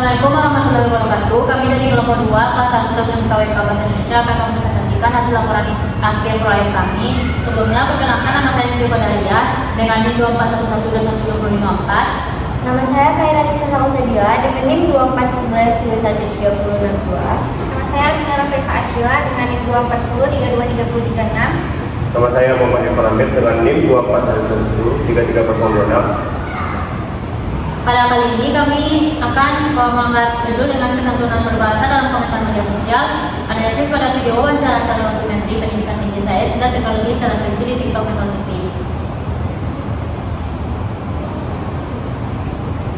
Assalamualaikum warahmatullahi wabarakatuh. Kami dari kelompok 2 kelas 1 kelas KWK Bahasa Indonesia akan mempresentasikan hasil laporan akhir proyek kami. Sebelumnya perkenalkan, nama saya Siti Fadaliyah dengan NIM 2411212054. Nama saya Khaira Nisa Sakusabila dengan NIM 2411213062. Nama saya Amina Rafiqa Asyila dengan NIM 2410323036. Nama saya Muhammad Irfan Hamid dengan NIM 2411133026. Pada kali ini kami akan mengangkat judul dengan kesantunan berbahasa dalam komentar media sosial, analisis pada video wawancara calon wakil menteri pendidikan tinggi sains dan teknologi secara kristi di TikTok Metro TV.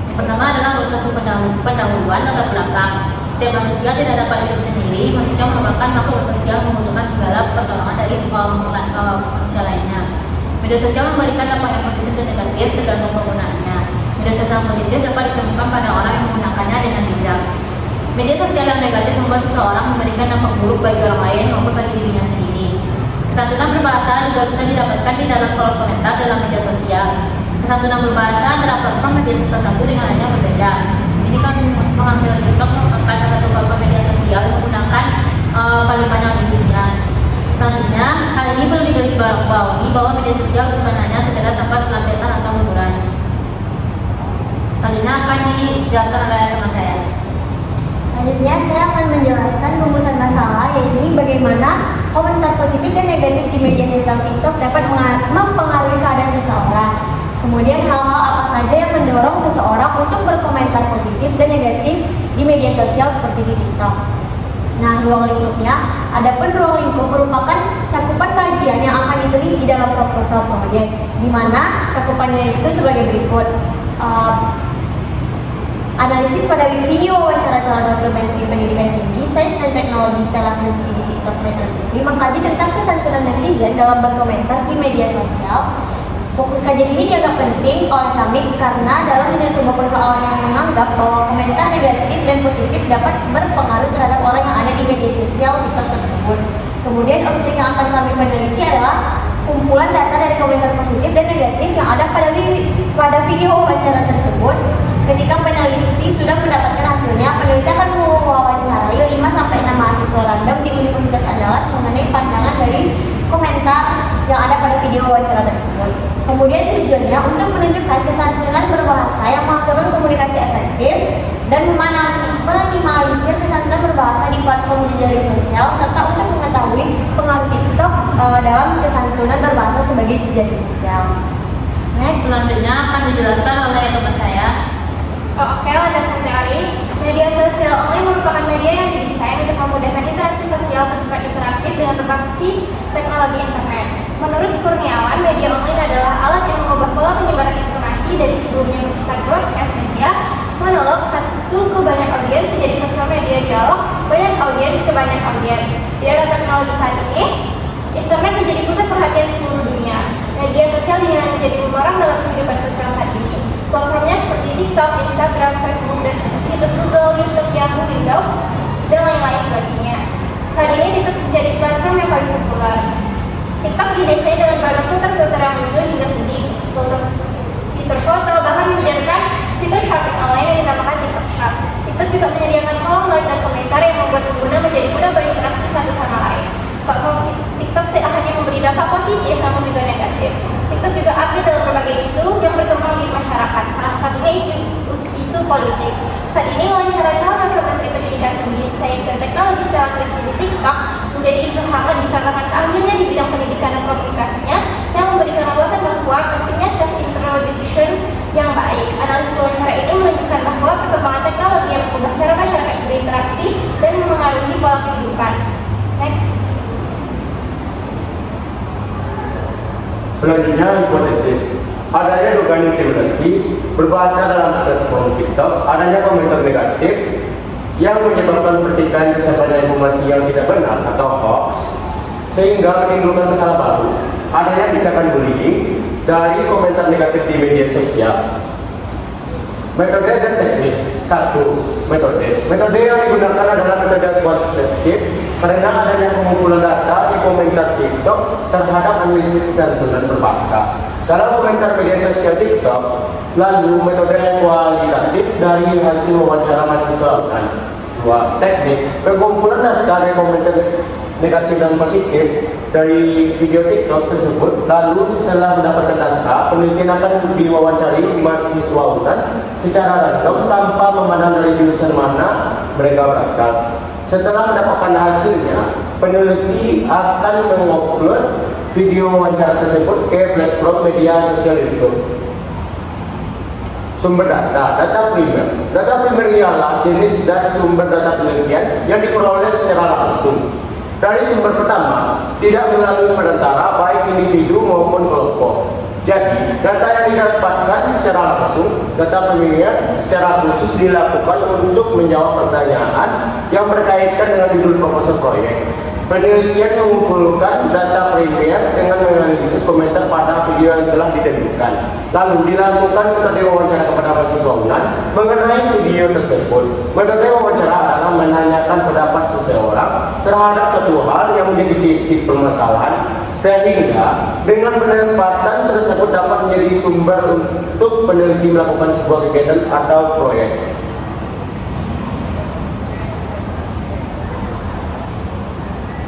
Yang pertama adalah satu pendahuluan latar belakang. Setiap manusia tidak dapat hidup sendiri. Manusia merupakan makhluk sosial membutuhkan segala pertolongan dari manusia lainnya. Media sosial memberikan dampak yang positif dan negatif tergantung penggunaannya. Media sosial positif dapat ditemukan pada orang yang menggunakannya dengan bijak. Media sosial yang negatif membuat seseorang memberikan dampak buruk bagi orang lain maupun bagi dirinya sendiri. Kesantunan berbahasa juga bisa didapatkan di dalam kolom komentar dalam media sosial. Kesantunan berbahasa antara platform media sosial satu dengan lainnya berbeda. Di sini kami mengambil TikTok merupakan salah satu platform media sosial yang menggunakan paling banyak di dunia. Selanjutnya, hal ini perlu digarisbawahi bahwa media sosial bukan hanya sekedar tempat pelampiasan atau hiburan. Selanjutnya akan dijelaskan oleh teman saya. Selanjutnya saya akan menjelaskan rumusan masalah, yaitu bagaimana komentar positif dan negatif di media sosial TikTok dapat mempengaruhi keadaan seseorang. Kemudian hal-hal apa saja yang mendorong seseorang untuk berkomentar positif dan negatif di media sosial seperti di TikTok. Nah, ruang lingkupnya, adapun ruang lingkup merupakan cakupan kajian yang akan diteliti dalam proposal proyek, di mana cakupannya itu sebagai berikut. Analisis pada video wawancara calon wakil menteri pendidikan tinggi, sains dan teknologi setelah kristi di TikTok Metro TV mengkaji tentang kesantunan netizen dalam berkomentar di media sosial. Fokus kajian ini dianggap penting oleh kami karena dalam sebuah persoalan yang menganggap bahwa komentar negatif dan positif dapat berpengaruh terhadap orang yang ada di media sosial TikTok tersebut. Kemudian objek yang akan kami meneliti adalah kumpulan data dari komentar positif dan negatif yang ada pada video wawancara tersebut. Ketika peneliti sudah mendapatkan hasilnya, peneliti akan mewawancarai 5-6 mahasiswa random di Universitas Andalas mengenai pandangan dari komentar yang ada pada video wawancara tersebut. Kemudian tujuannya untuk menunjukkan kesantunan berbahasa yang menghasilkan komunikasi efektif dan meminimalisir kesantunan berbahasa di platform jejaring sosial serta untuk mengetahui pengaruh TikTok dalam kesantunan berbahasa sebagai jejaring sosial. Next, selanjutnya akan dijelaskan oleh teman saya. Oke, landasan teori. Media sosial online merupakan media yang didesain untuk memudahkan interaksi sosial bersifat interaktif dengan berbasis teknologi internet. Menurut Kurniawan, media online adalah alat yang mengubah pola penyebaran informasi dari sebelumnya bersifat broadcast media, monolog satu ke banyak audiens menjadi sosial media dialog banyak audiens ke banyak audiens. Di era teknologi saat ini, internet menjadi pusat perhatian di seluruh dunia. Media sosial dinilai menjadi bumerang dalam kehidupan sosial saat ini. Platformnya seperti TikTok, Instagram, Facebook, dan situs Google, YouTube, Yahoo, Windows, dan lain-lain sebagainya. Saat ini TikTok menjadi platform yang paling populer. TikTok didesain dengan beragam filter-filter yang muncul hingga sedih, fitur foto, bahkan menyediakan fitur shopping online yang dinamakan TikTok Shop. TikTok juga menyediakan kolom like dan komentar yang membuat pengguna menjadi mudah berinteraksi satu sama lain. Platform TikTok tidak hanya memberi dampak positif, namun juga negatif. TikTok juga aktif dalam berbagai isu yang berkembang di masyarakat, salah satunya isu politik. Saat ini wawancara calon wakil menteri pendidikan tinggi, sains dan teknologi setelah kristi di TikTok menjadi isu hangat dikarenakan keahliannya di bidang pendidikan dan komunikasinya yang memberikan wawasan bahwa pentingnya self-introduction yang baik. Analisis wawancara ini menunjukkan bahwa perkembangan teknologi yang mengubah cara masyarakat berinteraksi dan memengaruhi pola kehidupan. Next. Selanjutnya, hipotesis. Adanya dugaan intimidasi berbahasa dalam platform TikTok, adanya komentar negatif yang menyebabkan pertikaian kesabaran informasi yang tidak benar atau hoax, sehingga menimbulkan masalah baru. Adanya tindakan bullying dari komentar negatif di media sosial. Metode dan teknik. 1. Metode yang digunakan adalah metode kuantitatif karena adanya pengumpulan data di komentar TikTok terhadap analisis kesantunan berbahasa. Dalam komentar media sosial TikTok, lalu metode yang kualitatif dari hasil wawancara mahasiswa. 2. Teknik. Pengumpulan data dari komentar negatif dan positif dari video TikTok tersebut. Lalu setelah mendapatkan data, peneliti akan diwawancari mahasiswa UNAN secara random tanpa memandang dari jurusan mana mereka berasal. Setelah mendapatkan hasilnya, peneliti akan mengupload video wawancara tersebut ke platform media sosial YouTube. Sumber data primer. Data primer ialah jenis dan sumber data penelitian yang diperoleh secara langsung dari sumber pertama, tidak melalui perantara baik individu maupun kelompok. Jadi, data yang didapatkan secara langsung, data primer secara khusus dilakukan untuk menjawab pertanyaan yang berkaitan dengan judul proposal proyek. Penelitian mengumpulkan data primer dengan menganalisis komentar pada video yang telah ditentukan. Lalu dilakukan metode wawancara kepada mahasiswa UNAN mengenai video tersebut. Metode wawancara adalah menanyakan pendapat seseorang terhadap satu hal yang menjadi titik permasalahan, sehingga dengan penempatan tersebut dapat menjadi sumber untuk peneliti melakukan sebuah kegiatan atau proyek.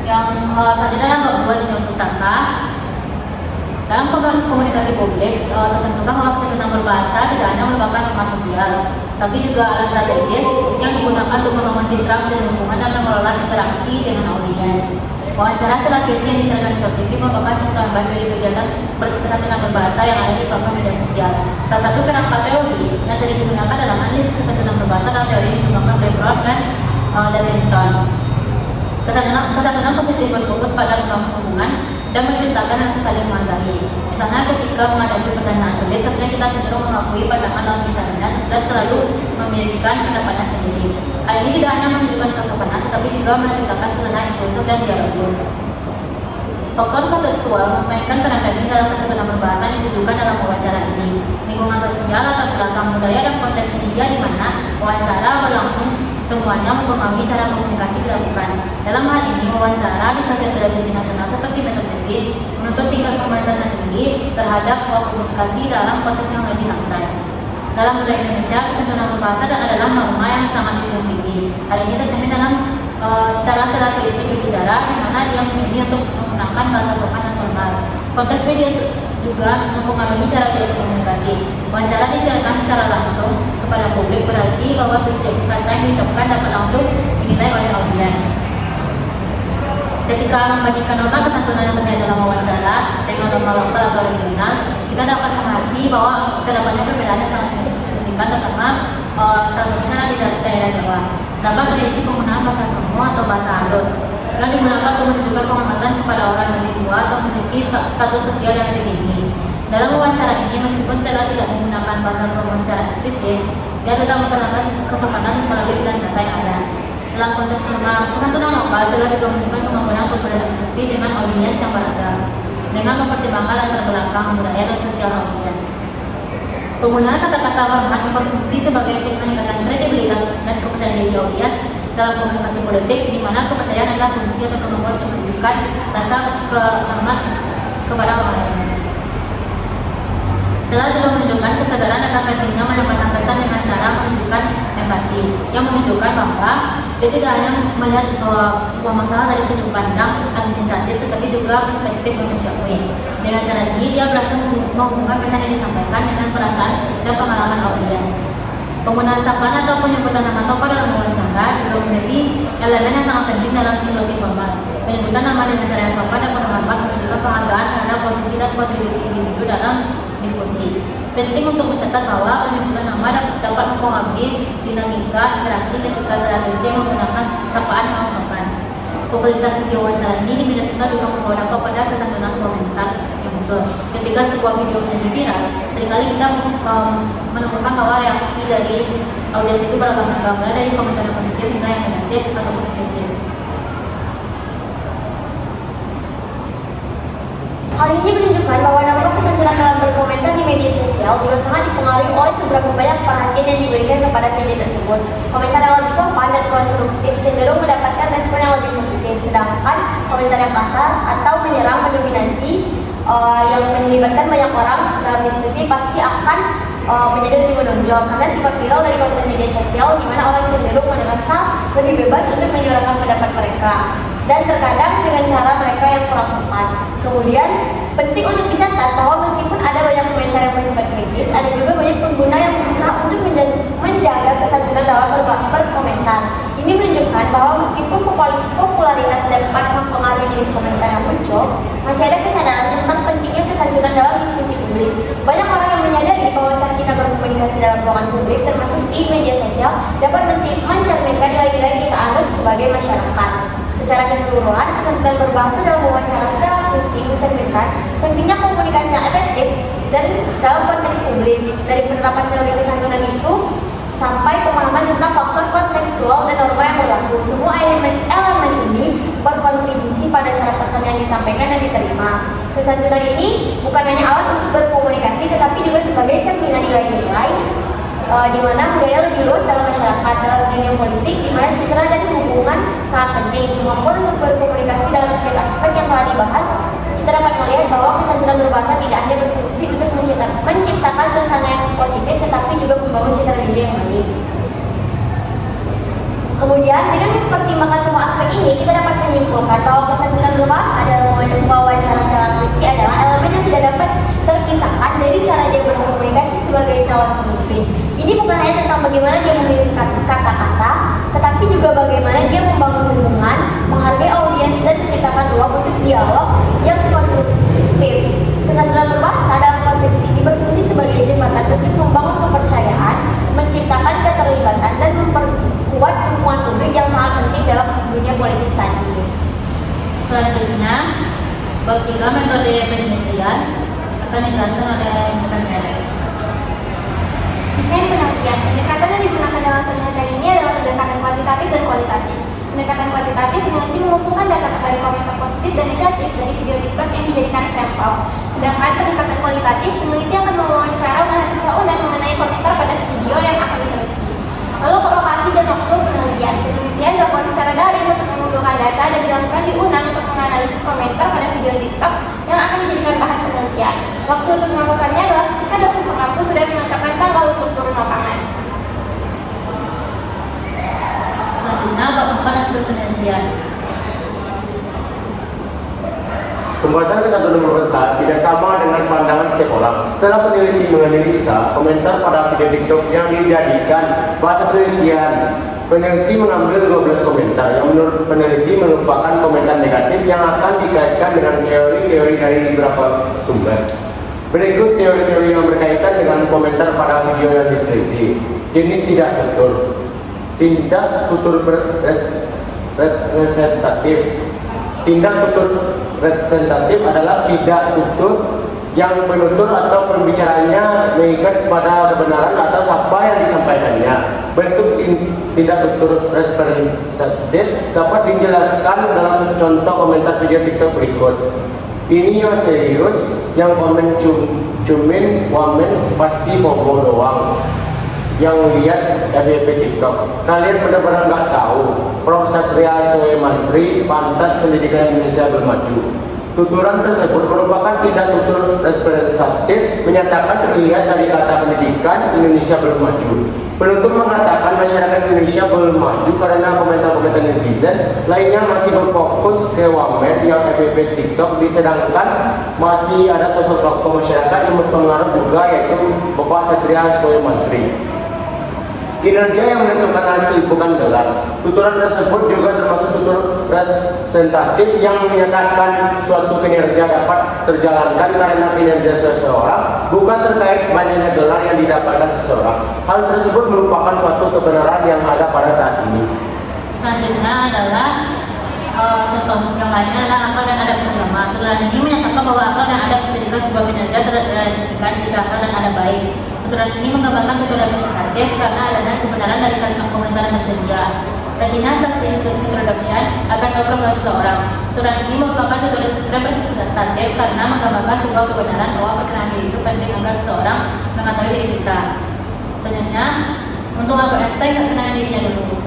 Yang selanjutnya adalah membuat dengan pustaka. Dalam komunikasi publik, tersentuhkan bahwa kesantunan berbahasa tidak hanya merupakan norma sosial, tapi juga alat strategis yang digunakan untuk membangun citra dan hubungan dan mengelola interaksi dengan audiens. Wawancara setelah Kristi yang disiarkan di TV merupakan contoh yang baik dari kegiatan kesantunan berbahasa yang ada di platform media sosial. Salah satu kerangka teori yang sering digunakan dalam analisis kesantunan berbahasa adalah teori yang dikembangkan oleh Brown dan Levinson. Kesantunan positif berfokus pada membangun hubungan dan menciptakan rasa saling menghargai. Misalnya ketika menghadapi pertanyaan sulit, seharusnya kita cenderung mengakui pandangan dalam bicaranya dan selalu memilihkan pendapatnya sendiri. Hal ini tidak hanya menunjukkan kesopanan, tetapi juga menciptakan suasana inklusif dan dialogis. Faktor kontekstual memainkan peran penting dalam kesantunan berbahasa yang ditujukan dalam wawancara ini. Lingkungan sosial atau belakang budaya dan konteks media di mana wawancara berlangsung semuanya mempengaruhi cara komunikasi dilakukan. Dalam hal ini, wawancara di stasiun televisi nasional seperti Metro TV menuntut tingkat formalitas yang tinggi terhadap komunikasi dalam konteks yang lebih santai. Dalam budaya Indonesia, kesantunan berbahasa adalah norma yang sangat dijunjung tinggi. Hal ini tercermin dalam cara telah Kristi berbicara, di mana dia memilih untuk menggunakan bahasa sopan dan formal. Konteks media juga mempengaruhi cara dia berkomunikasi. Wawancara disiarkan secara langsung kepada publik berarti bahwa setiap kata yang diucapkan dapat langsung dinilai oleh audiens. Ketika membandingkan norma kesantunan yang terkait dalam wawancara dengan norma lokal atau regional, kita dapat mengerti bahwa terdapatnya perbedaan yang sangat signifikan, terutama salah satunya di daerah Jawa. Dapat tradisi penggunaan bahasa kromo atau bahasa halus yang digunakan untuk menunjukkan penghormatan kepada orang yang lebih tua atau memiliki status sosial yang lebih tinggi. Dalam wawancara ini, meskipun Stella tidak menggunakan bahasa kromo secara eksplisit, dia tetap memperhatikan kesopanan melalui pilihan kata yang ada. Dalam konteks kesantunan lokal, Stella juga menunjukkan kemampuan untuk beradaptasi dengan audiens yang beragam, dengan mempertimbangkan latar belakang budaya dan sosial audiens. Penggunaan kata-kata hormat yang berfungsi sebagai untuk meningkatkan kredibilitas dan kepercayaan diri audiens dalam komunikasi politik, di mana kepercayaan adalah kunci atau kemampuan untuk menunjukkan rasa hormat kepada orang lain. Telah juga menunjukkan kesadaran akan pentingnya menyampaikan pesan dengan cara menunjukkan empati, yang menunjukkan bahwa dia tidak hanya melihat sebuah masalah dari sudut pandang administratif, tetapi juga perspektif manusiawi. Dengan cara ini, dia berhasil menghubungkan pesan yang disampaikan dengan perasaan dan pengalaman audiens. Penggunaan sapaan atau penyebutan nama tokoh dalam wawancara juga menjadi elemen yang sangat penting dalam situasi formal. Penyebutan nama dengan cara yang sopan dan berhormat menunjukkan penghargaan terhadap posisi dan kontribusi individu dalam diskusi. Penting untuk mencatat bahwa penyebutan nama dapat mempengaruhi dinamika interaksi ketika salah Kristi menggunakan sapaan yang sopan. Popularitas video wawancara ini di media sosial juga membawa dampak pada kesantunan komentar yang muncul. Ketika sebuah video menjadi viral, seringkali kita menemukan bahwa reaksi dari audiens itu beragam-agam, mulai dari komentar yang positif hingga yang negatif ataupun kritis. Hal ini menunjukkan bahwa norma kesantunan dalam berkomentar berkomentar di media sosial juga sangat dipengaruhi oleh seberapa banyak perhatian yang diberikan kepada video tersebut. Komentar yang lebih sopan dan konstruktif cenderung mendapatkan respon yang lebih positif, sedangkan komentar yang kasar atau menyerang mendominasi yang melibatkan banyak orang dalam diskusi pasti akan menjadi lebih menonjol karena sifat viral dari konten media sosial di mana orang cenderung merasa lebih bebas untuk menyuarakan pendapat mereka dan terkadang dengan cara mereka yang kurang sopan. Kemudian penting untuk dicatat bahwa meskipun ada banyak komentar yang bersifat kritis, ada juga banyak pengguna yang berusaha untuk menjaga kesantunan dalam berkomentar. Ini menunjukkan bahwa meskipun popularitas dapat mempengaruhi jenis komentar yang muncul, masih ada kesadaran tentang pentingnya kesantunan dalam diskusi publik. Banyak orang yang menyadari bahwa cara kita berkomunikasi dalam ruangan publik, termasuk di media sosial, dapat mencerminkan nilai-nilai kita anut sebagai masyarakat. Secara keseluruhan, kesantunan berbahasa dalam wawancara Stella Christie mencerminkan pentingnya komunikasi yang efektif dan dalam konteks publik. Dari penerapan teori kesantunan itu sampai pemahaman tentang faktor kontekstual dan norma yang berlaku, semua elemen ini berkontribusi pada cara pesan yang disampaikan dan diterima. Kesantunan ini bukan hanya alat untuk berkomunikasi, tetapi juga sebagai cerminan nilai-nilai di mana budaya lebih luas dalam masyarakat. Dalam dunia politik, di mana citra dan hubungan sangat penting. Kemampuan untuk berkomunikasi dalam setiap aspek yang telah dibahas, kita dapat melihat bahwa kesantunan berbahasa tidak hanya berfungsi untuk menciptakan suasana yang positif, tetapi juga membangun citra diri yang baik. Kemudian, dengan mempertimbangkan semua aspek ini, kita dapat menyimpulkan bahwa kesantunan berbahasa dalam wawancara Stella Christie adalah elemen yang tidak dapat terpisahkan dari cara dia berkomunikasi sebagai calon pemimpin. Ini bukan hanya tentang bagaimana dia memilih kata-kata, tetapi juga bagaimana dia membangun hubungan, menghargai audiens, dan menciptakan ruang untuk dialog yang konstruktif. Kesantunan berbahasa dalam konteks ini berfungsi sebagai jembatan untuk membangun kepercayaan, menciptakan keterlibatan, dan memperkuat dukungan publik yang sangat penting dalam dunia politik saat ini. Selanjutnya, bab 3 metode penelitian akan dijelaskan oleh Mas Merek. Desain penelitian. Pendekatan yang digunakan dalam penelitian ini adalah pendekatan kuantitatif dan kualitatif. Pendekatan kuantitatif, peneliti mengumpulkan data dari komentar positif dan negatif dari video TikTok yang dijadikan sampel. Sedangkan pendekatan kualitatif, peneliti akan mewawancara mahasiswa UNER mengenai komentar pada video yang akan diteliti. Lalu lokasi dan waktu penelitian. Penelitian dilakukan secara daring untuk mengumpulkan data dan dilakukan di UNAM untuk menganalisis komentar pada video TikTok yang akan dijadikan bahan penelitian. Waktu untuk melakukannya adalah ketika dosen pengampu sudah menetapkan tanggal untuk turun lapangan. Selanjutnya, bab 4 hasil penelitian. Pembahasan kesantunan berbahasa tidak sama dengan pandangan setiap orang. Setelah peneliti menganalisa komentar pada video TikTok yang dijadikan bahasa penelitian, peneliti mengambil 12 komentar yang menurut peneliti merupakan komentar negatif yang akan dikaitkan dengan teori-teori dari beberapa sumber. Berikut teori-teori yang berkaitan dengan komentar pada video yang diteliti. Jenis tidak tutur, tindak tutur representatif. Tindak tutur representatif adalah tidak tutur yang menutur atau pembicaraannya mengikat pada kebenaran atas apa yang disampaikannya. Bentuk tidak tutur representatif dapat dijelaskan dalam contoh komentar video TikTok berikut. Ini yang serius, yang komen cumin, wamen pasti fomo doang. Yang lihat FYP TikTok, kalian benar-benar nggak tahu Prof. Satria Soe Mantri pantas pendidikan Indonesia bermaju. Tuturan tersebut merupakan tindak tutur representatif menyatakan terlihat dari kata pendidikan Indonesia belum maju. Penutur mengatakan masyarakat Indonesia belum maju karena komentar-komentar netizen lainnya masih berfokus ke wamen yang FYP TikTok, sedangkan masih ada sosok tokoh masyarakat yang berpengaruh juga yaitu Bapak Satria Soe Mantri. Kinerja yang menentukan hasil bukan gelar. Tuturan tersebut juga termasuk tutur representatif yang menyatakan suatu kinerja dapat terjalankan karena kinerja seseorang, bukan terkait banyaknya gelar yang didapatkan seseorang. Hal tersebut merupakan suatu kebenaran yang ada pada saat ini. Selanjutnya adalah contoh yang lainnya adalah akal dan adab agama. Tuturan ini menyatakan bahwa akal dan adab ketika sebuah kinerja terrealisasikan jika akal dan adab baik. Tuturan ini menggambarkan tutur representatif karena adanya kebenaran dari kalimat komentar yang tersedia. Retina self introduction akan berproses seseorang. Aturan ini merupakan tutorial representatif karena menggambarkan sebuah kebenaran bahwa perkenalan diri itu penting agar seseorang mengetahui diri kita. Selanjutnya, untuk Albert Einstein nggak kenalin dirinya dulu.